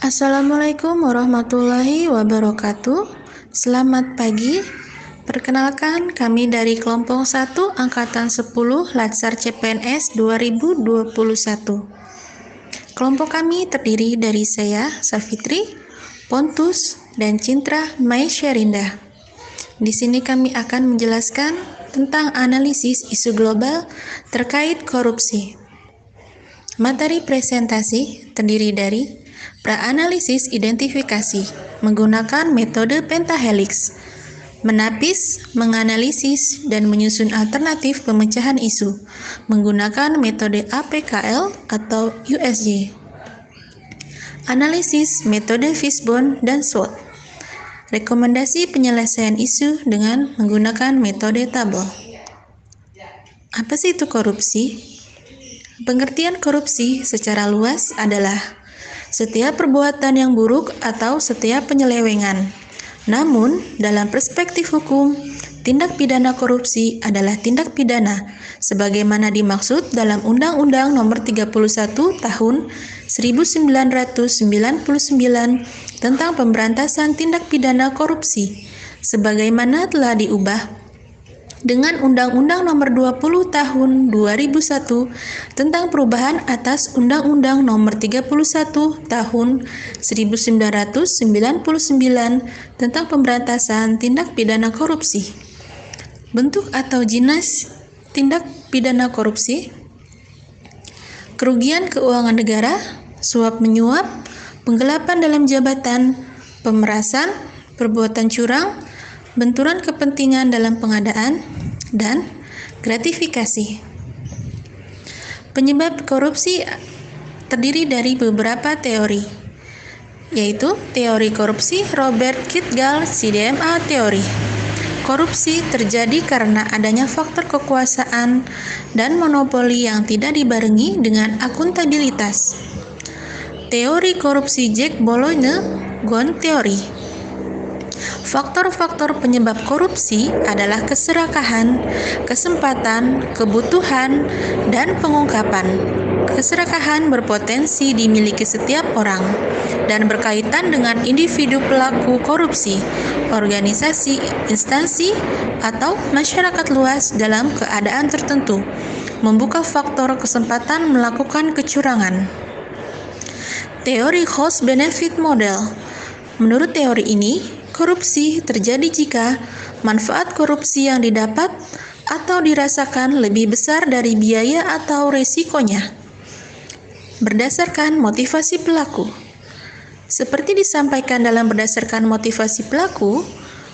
Assalamualaikum warahmatullahi wabarakatuh. Selamat pagi. Perkenalkan, kami dari kelompok 1 angkatan 10 Latsar CPNS 2021. Kelompok kami terdiri dari saya, Safitri, Pontus, dan Cintra Maisyarinda. Di sini kami akan menjelaskan tentang analisis isu global terkait korupsi. Materi presentasi terdiri dari praanalisis identifikasi menggunakan metode pentahelix, menapis, menganalisis, dan menyusun alternatif pemecahan isu menggunakan metode APKL atau USJ, analisis metode Fishbone dan SWOT, rekomendasi penyelesaian isu dengan menggunakan metode tabel. Apa sih itu korupsi? Pengertian korupsi secara luas adalah setiap perbuatan yang buruk atau setiap penyelewengan. Namun, dalam perspektif hukum, tindak pidana korupsi adalah tindak pidana sebagaimana dimaksud dalam Undang-Undang Nomor 31 Tahun 1999 tentang pemberantasan tindak pidana korupsi, sebagaimana telah diubah dengan Undang-Undang Nomor 20 Tahun 2001 tentang perubahan atas Undang-Undang Nomor 31 Tahun 1999 tentang pemberantasan tindak pidana korupsi. Bentuk atau jenis tindak pidana korupsi: kerugian keuangan negara, suap menyuap, penggelapan dalam jabatan, pemerasan, perbuatan curang, benturan kepentingan dalam pengadaan, dan gratifikasi. Penyebab korupsi terdiri dari beberapa teori, yaitu teori korupsi Robert Kitgal CDMA teori. Korupsi terjadi karena adanya faktor kekuasaan dan monopoli yang tidak dibarengi dengan akuntabilitas. Teori korupsi Jack Boulogne-Ghosn teori. Faktor-faktor penyebab korupsi adalah keserakahan, kesempatan, kebutuhan, dan pengungkapan. Keserakahan berpotensi dimiliki setiap orang dan berkaitan dengan individu pelaku korupsi, organisasi, instansi, atau masyarakat luas dalam keadaan tertentu, membuka faktor kesempatan melakukan kecurangan. Teori cost-benefit model. Menurut teori ini, korupsi terjadi jika manfaat korupsi yang didapat atau dirasakan lebih besar dari biaya atau resikonya. Berdasarkan motivasi pelaku. Seperti disampaikan dalam berdasarkan motivasi pelaku,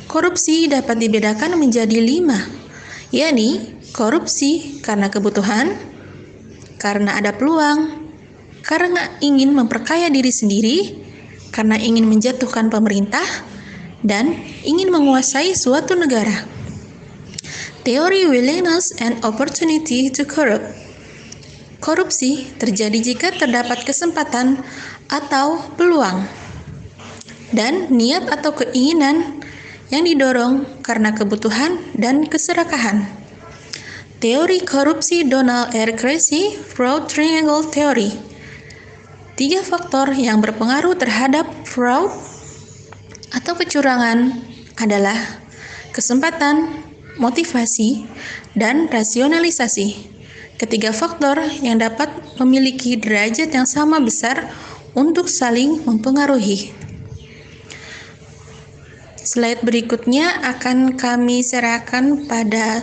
korupsi dapat dibedakan menjadi 5, yakni korupsi karena kebutuhan, karena ada peluang, karena ingin memperkaya diri sendiri, karena ingin menjatuhkan pemerintah, dan ingin menguasai suatu negara. Teori willingness and opportunity to corrupt. Korupsi terjadi jika terdapat kesempatan atau peluang, dan niat atau keinginan yang didorong karena kebutuhan dan keserakahan. Teori korupsi Donald R. Creasy Fraud Triangle Theory. 3 faktor yang berpengaruh terhadap fraud atau kecurangan adalah kesempatan, motivasi, dan rasionalisasi. Ketiga faktor yang dapat memiliki derajat yang sama besar untuk saling mempengaruhi. Slide berikutnya akan kami serahkan pada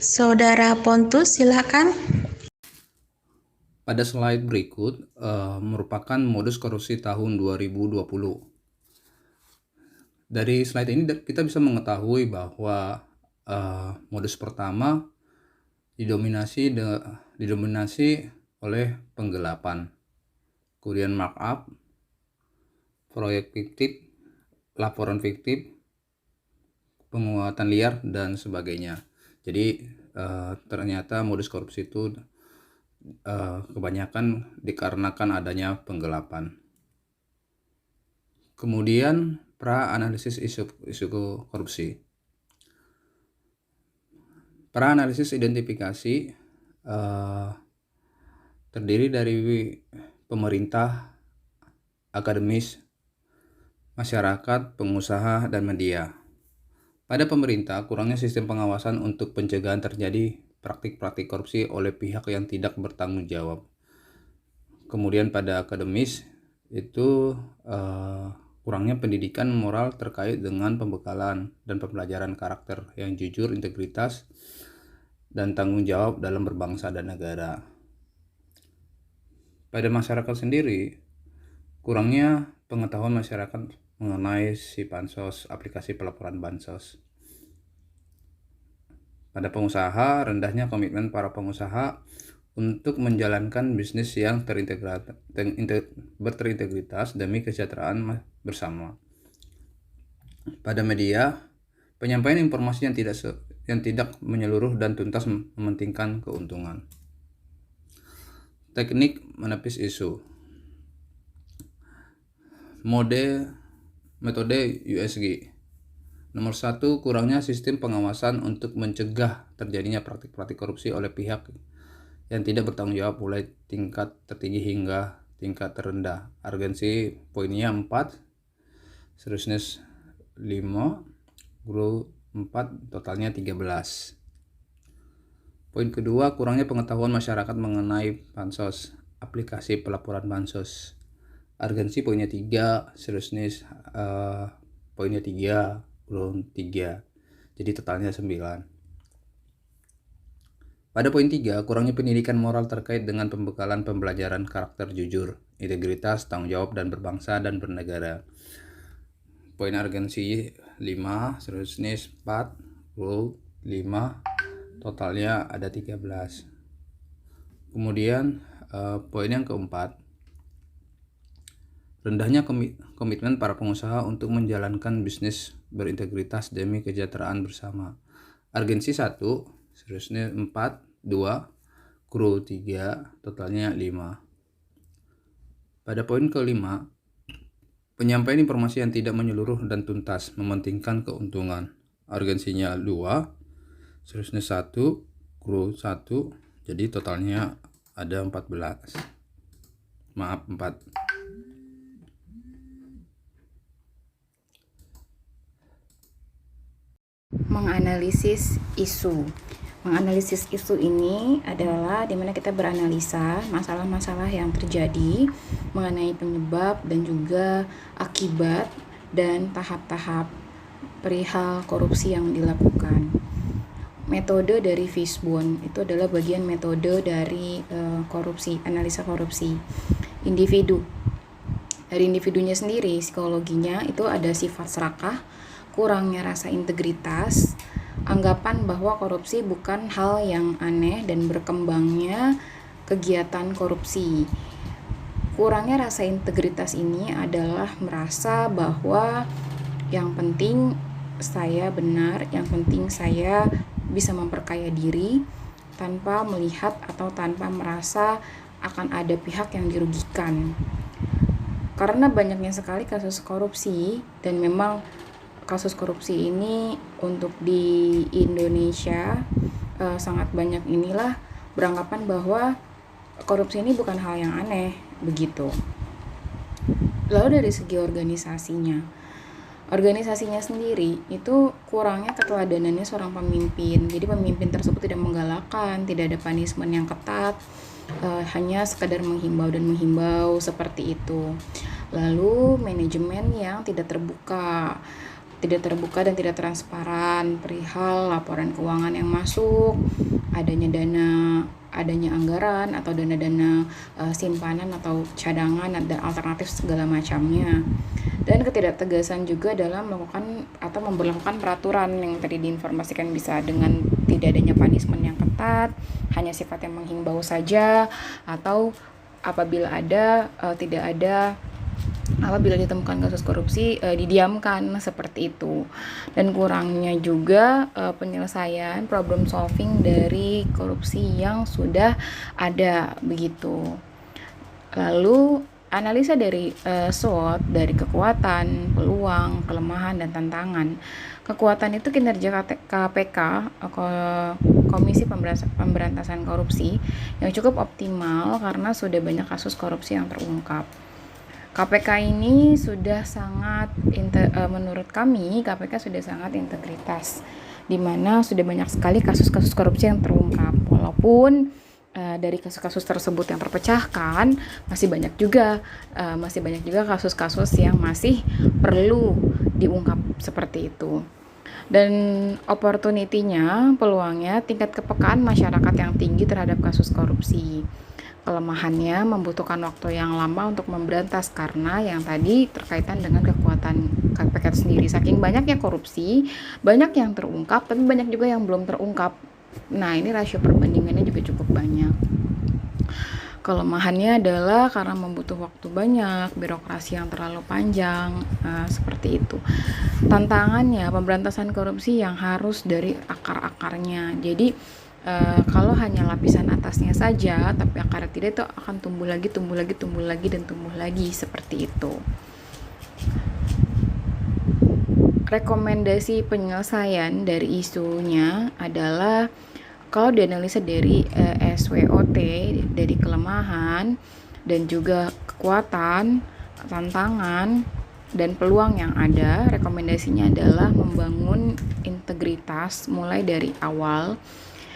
Saudara Pontus, silakan. Pada slide berikut merupakan modus korupsi tahun 2020. Dari slide ini kita bisa mengetahui bahwa modus pertama didominasi oleh penggelapan, kemudian markup, proyek fiktif, laporan fiktif, penguatan liar, dan sebagainya. Jadi ternyata modus korupsi itu kebanyakan dikarenakan adanya penggelapan. Kemudian pra-analisis isu korupsi. Pra-analisis identifikasi terdiri dari pemerintah akademis, masyarakat, pengusaha, dan media. Pada pemerintah, kurangnya sistem pengawasan untuk pencegahan terjadi praktik-praktik korupsi oleh pihak yang tidak bertanggung jawab. Kemudian pada akademis itu kurangnya pendidikan moral terkait dengan pembekalan dan pembelajaran karakter yang jujur, integritas, dan tanggung jawab dalam berbangsa dan negara. Pada masyarakat sendiri, kurangnya pengetahuan masyarakat mengenai si bansos, aplikasi pelaporan bansos. Pada pengusaha, rendahnya komitmen para pengusaha untuk menjalankan bisnis yang berintegritas demi kesejahteraan bersama. Pada media, penyampaian informasi yang tidak menyeluruh dan tuntas mementingkan keuntungan. Teknik menepis isu. Metode USG. Nomor 1, kurangnya sistem pengawasan untuk mencegah terjadinya praktik-praktik korupsi oleh pihak yang tidak bertanggung jawab mulai tingkat tertinggi hingga tingkat terendah. Urgensi poinnya 4, seriousness 5, grow 4, totalnya 13. Poin kedua, kurangnya pengetahuan masyarakat mengenai bansos, aplikasi pelaporan bansos. Urgensi poinnya 3, seriousness poinnya 3, grow 3. Jadi totalnya 9. Pada poin 3, kurangnya pendidikan moral terkait dengan pembekalan pembelajaran karakter jujur, integritas, tanggung jawab, dan berbangsa dan bernegara. Poin urgensi 5, seriousness 4, grow 5, totalnya ada 13. Kemudian poin yang keempat, rendahnya komitmen para pengusaha untuk menjalankan bisnis berintegritas demi kesejahteraan bersama. Urgensi 1, seriousness 4, 2, grow 3, totalnya 5. Pada poin kelima, penyampaian informasi yang tidak menyeluruh dan tuntas, mementingkan keuntungan. Urgensinya 2, seriousness 1, grow 1, jadi totalnya ada 14. Maaf, 4. Menganalisis isu. Menganalisis isu ini adalah dimana kita beranalisa masalah-masalah yang terjadi mengenai penyebab dan juga akibat dan tahap-tahap perihal korupsi yang dilakukan. Metode dari Fishbone itu adalah bagian metode dari korupsi, analisa korupsi individu. Dari individunya sendiri, psikologinya itu ada sifat serakah, kurangnya rasa integritas, anggapan bahwa korupsi bukan hal yang aneh dan berkembangnya kegiatan korupsi. Kurangnya rasa integritas ini adalah merasa bahwa yang penting saya benar, yang penting saya bisa memperkaya diri tanpa melihat atau tanpa merasa akan ada pihak yang dirugikan. Karena banyaknya sekali kasus korupsi, dan memang kasus korupsi ini untuk di Indonesia sangat banyak, inilah beranggapan bahwa korupsi ini bukan hal yang aneh begitu. Lalu dari segi organisasinya sendiri itu kurangnya keteladanannya seorang pemimpin. Jadi pemimpin tersebut tidak menggalakkan, tidak ada punishment yang ketat, hanya sekadar menghimbau seperti itu. Lalu manajemen yang tidak terbuka dan tidak transparan perihal laporan keuangan yang masuk, adanya anggaran atau dana-dana simpanan atau cadangan, ada alternatif segala macamnya. Dan ketidaktegasan juga dalam melakukan atau memberlakukan peraturan yang tadi diinformasikan, bisa dengan tidak adanya punishment yang ketat, hanya sifatnya menghimbau saja, atau apabila apabila ditemukan kasus korupsi didiamkan seperti itu. Dan kurangnya juga penyelesaian problem solving dari korupsi yang sudah ada begitu. Lalu analisa dari SWOT, dari kekuatan, peluang, kelemahan, dan tantangan. Kekuatan itu kinerja KPK, Komisi Pemberantasan Korupsi, yang cukup optimal karena sudah banyak kasus korupsi yang terungkap. KPK ini sudah sangat menurut kami KPK sudah sangat integritas, di mana sudah banyak sekali kasus-kasus korupsi yang terungkap. Walaupun dari kasus-kasus tersebut yang terpecahkan, masih banyak juga kasus-kasus yang masih perlu diungkap seperti itu. Dan opportunity-nya, peluangnya, tingkat kepekaan masyarakat yang tinggi terhadap kasus korupsi. Kelemahannya membutuhkan waktu yang lama untuk memberantas, karena yang tadi terkaitan dengan kekuatan KPK itu sendiri. Saking banyaknya korupsi, banyak yang terungkap, tapi banyak juga yang belum terungkap. Nah, ini rasio perbandingannya juga cukup banyak. Kelemahannya adalah karena membutuh waktu banyak, birokrasi yang terlalu panjang, seperti itu. Tantangannya, pemberantasan korupsi yang harus dari akar-akarnya. Jadi kalau hanya lapisan atasnya saja, tapi akarnya tidak, itu akan tumbuh lagi, seperti itu. Rekomendasi penyelesaian dari isunya adalah kalau dianalisa dari SWOT, dari kelemahan dan juga kekuatan, tantangan, dan peluang yang ada, rekomendasinya adalah membangun integritas mulai dari awal,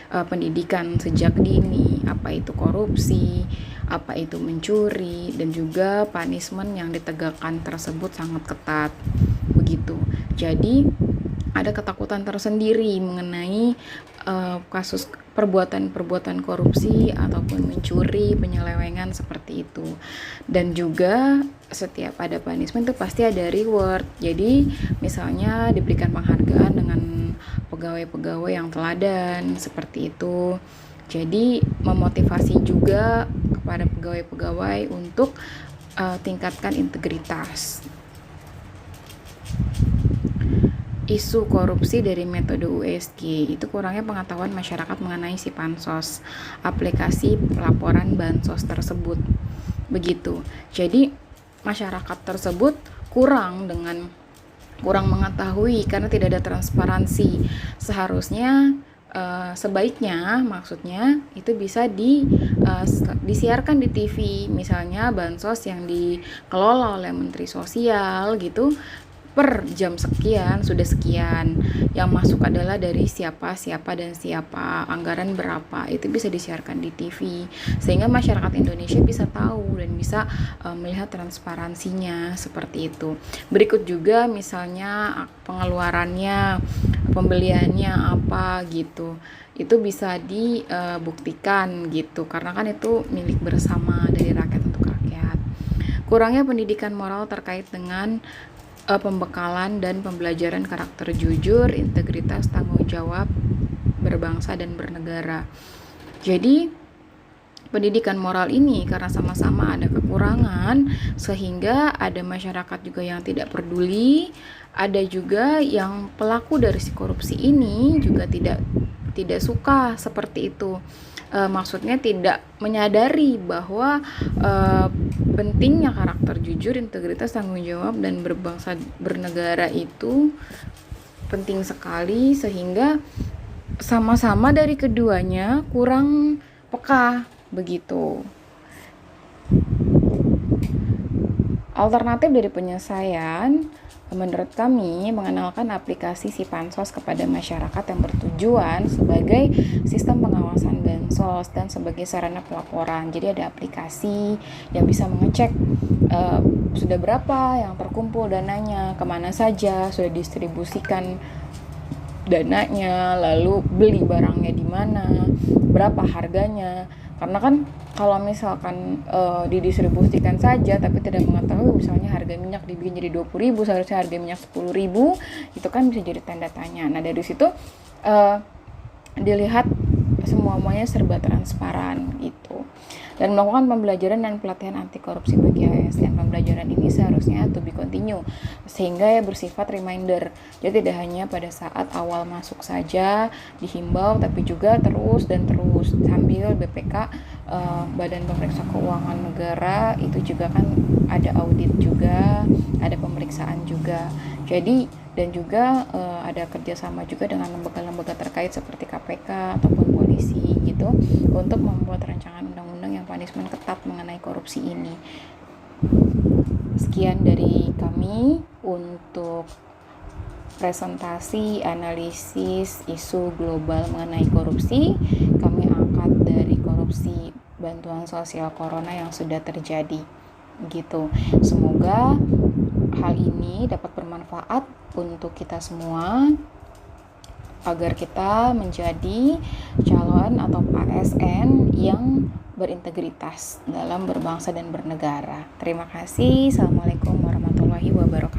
pendidikan sejak dini, apa itu korupsi, apa itu mencuri, dan juga punishment yang ditegakkan tersebut sangat ketat, begitu. Jadi ada ketakutan tersendiri mengenai kasus perbuatan korupsi ataupun mencuri, penyelewengan seperti itu. Dan juga setiap ada punishment itu pasti ada reward. Jadi misalnya diberikan penghargaan dengan pegawai-pegawai yang teladan seperti itu. Jadi memotivasi juga kepada pegawai-pegawai untuk tingkatkan integritas. Isu korupsi dari metode USG itu kurangnya pengetahuan masyarakat mengenai si pansos, aplikasi pelaporan bansos tersebut, begitu. Jadi masyarakat tersebut kurang mengetahui karena tidak ada transparansi. Seharusnya sebaiknya maksudnya itu bisa disiarkan di TV, misalnya bansos yang dikelola oleh Menteri Sosial gitu, per jam sekian sudah sekian, yang masuk adalah dari siapa dan siapa, anggaran berapa, itu bisa disiarkan di TV sehingga masyarakat Indonesia bisa tahu dan bisa melihat transparansinya seperti itu. Berikut juga misalnya pengeluarannya, pembeliannya apa gitu, itu bisa dibuktikan gitu, karena kan itu milik bersama dari rakyat untuk rakyat. Kurangnya pendidikan moral terkait dengan pembekalan dan pembelajaran karakter jujur, integritas, tanggung jawab, berbangsa dan bernegara. Jadi pendidikan moral ini karena sama-sama ada kekurangan, sehingga ada masyarakat juga yang tidak peduli, ada juga yang pelaku dari si korupsi ini juga tidak suka seperti itu. Maksudnya tidak menyadari bahwa pentingnya karakter jujur, integritas, tanggung jawab, dan berbangsa bernegara itu penting sekali, sehingga sama-sama dari keduanya kurang peka, begitu. Alternatif dari penyelesaian menurut kami mengenalkan aplikasi si Pansos kepada masyarakat yang bertujuan sebagai sistem pengawasan bansos dan sebagai sarana pelaporan. Jadi ada aplikasi yang bisa mengecek sudah berapa yang terkumpul dananya, kemana saja, sudah distribusikan dananya, lalu beli barangnya di mana, berapa harganya. Karena kan kalau misalkan didistribusikan saja tapi tidak mengetahui, misalnya harga minyak dibikin jadi 20.000, seharusnya harga minyak 10.000, itu kan bisa jadi tanda tanya. Nah dari situ dilihat semuanya serba transparan gitu. Dan melakukan pembelajaran dan pelatihan anti korupsi bagi ASN. Pembelajaran ini seharusnya to be continue, sehingga ya bersifat reminder. Jadi tidak hanya pada saat awal masuk saja dihimbau, tapi juga terus sambil BPK, Badan Pemeriksa Keuangan Negara, itu juga kan ada audit juga, ada pemeriksaan juga. Jadi dan juga ada kerjasama juga dengan lembaga-lembaga terkait seperti KPK ataupun polisi gitu, untuk membuat rancangan undang-undang yang punishment ketat mengenai korupsi ini. sekian dari kami untuk presentasi analisis isu global mengenai korupsi. Kami angkat dari korupsi bantuan sosial corona yang sudah terjadi gitu. Semoga hal ini dapat bermanfaat untuk kita semua agar kita menjadi calon atau ASN yang berintegritas dalam berbangsa dan bernegara. Terima kasih. Assalamualaikum warahmatullahi wabarakatuh.